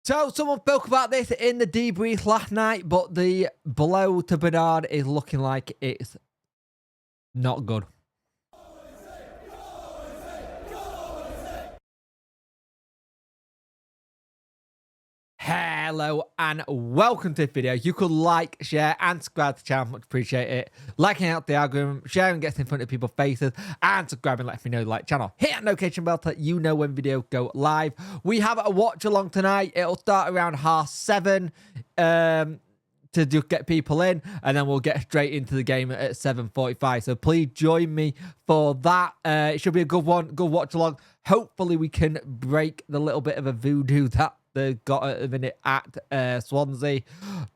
So someone spoke about this in the debrief last night, but the blow to Bernard is looking like it's not good. Hello and welcome to this video. You could like, share and subscribe to the channel. Much appreciate it. Liking out the algorithm, sharing gets in front of people's faces, and subscribing lets me know you like the channel. Hit that notification bell to let you know when videos go live. We have a watch along tonight. It'll start around 7:30 to just get people in, and then we'll get straight into the game at 7:45. So please join me for that. It should be a good one, good watch along. Hopefully we can break the little bit of a voodoo that they got at the minute at Swansea,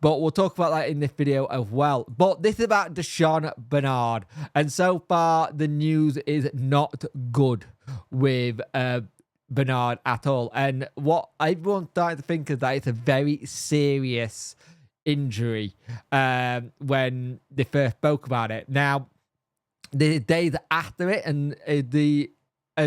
but we'll talk about that in this video as well. But this is about Sean Bernard, and so far the news is not good with Bernard at all. And what everyone's starting to think is that it's a very serious injury when they first spoke about it. Now, the days after it and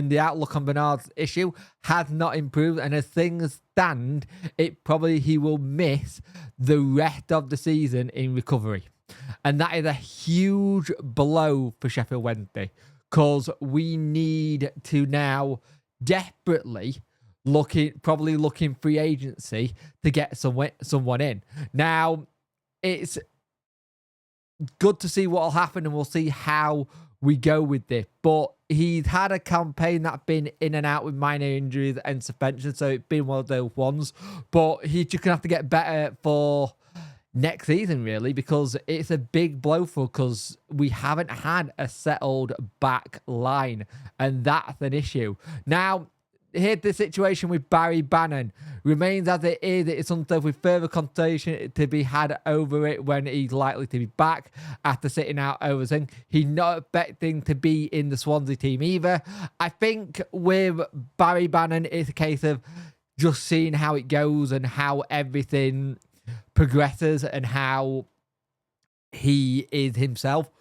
the outlook on Bernard's issue has not improved, and as things stand, he will miss the rest of the season in recovery, and that is a huge blow for Sheffield Wednesday, because we need to now desperately looking free agency to get someone in. Now, it's good to see what will happen, and we'll see how we go with this, but he's had a campaign that's been in and out with minor injuries and suspension, so it's been one of those ones, but he's just gonna have to get better for next season, really, because it's a big blow because we haven't had a settled back line, and that's an issue. Now, here's the situation with Barry Bannon. Remains as it is. It's until with further consultation to be had over it when he's likely to be back after sitting out over thing. He's not expecting to be in the Swansea team either. I think with Barry Bannon, it's a case of just seeing how it goes and how everything progresses and how he is himself,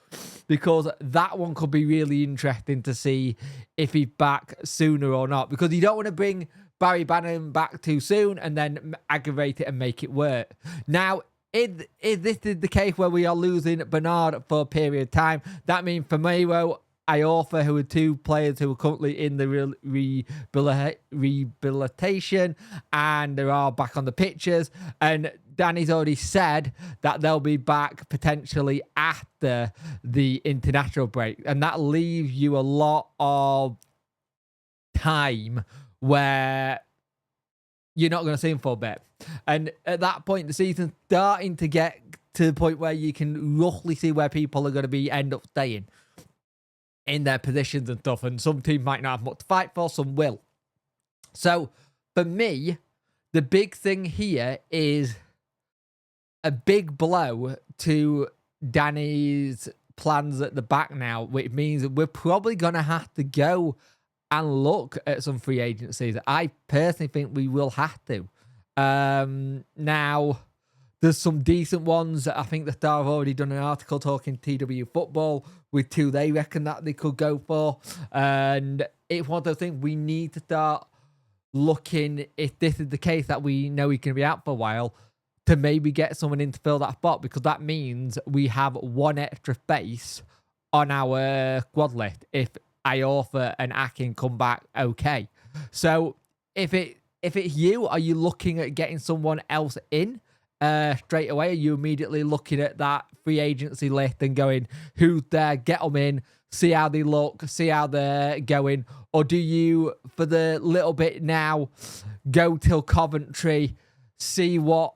because that one could be really interesting to see if he's back sooner or not, because you don't want to bring Barry Bannon back too soon and then aggravate it and make it work. Now, if this is the case where we are losing Bernard for a period of time, that means Famiro, Iorfa, who are two players who are currently in the rehabilitation and they are back on the pitches, and Danny's already said that they'll be back potentially after the international break, and that leaves you a lot of time where you're not going to see him for a bit. And at that point, the season's starting to get to the point where you can roughly see where people are going to end up staying in their positions and stuff, and some teams might not have much to fight for, some will. So for me, the big thing here is a big blow to Danny's plans at the back now, which means we're probably going to have to go and look at some free agencies. I personally think we will have to. Now, there's some decent ones. I think the Star have already done an article talking TW Football with who they reckon that they could go for. And it's one of those things we need to start looking, if this is the case that we know he can be out for a while, to maybe get someone in to fill that spot, because that means we have one extra face on our squad list if Iorfa and Akin come back okay. So if it's you, are you looking at getting someone else in straight away? Are you immediately looking at that free agency list and going, who's there, get them in, see how they look, see how they're going? Or do you, for the little bit now, go till Coventry, see what,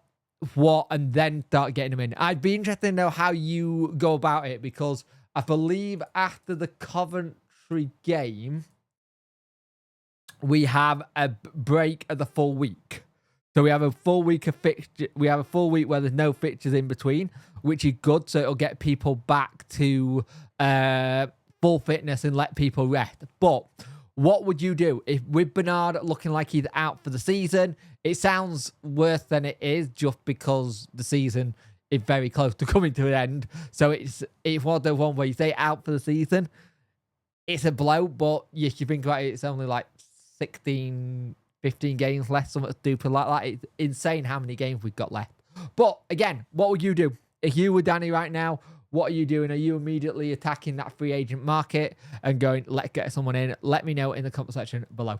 and then start getting them in? I'd be interested to know how you go about it, because I believe after the Coventry game, we have a break of the full week. So we have a full week of fixture. We have a full week where there's no fixtures in between, which is good. So it'll get people back to full fitness and let people rest. But what would you do if, with Bernard looking like he's out for the season? It sounds worse than it is, just because the season is very close to coming to an end. So it's one of the one where you say out for the season, it's a blow. But if you think about it, it's only like 16 15 games left, something stupid like that. It's insane how many games we've got left. But again, what would you do? If you were Danny right now, what are you doing? Are you immediately attacking that free agent market and going, let's get someone in? Let me know in the comment section below.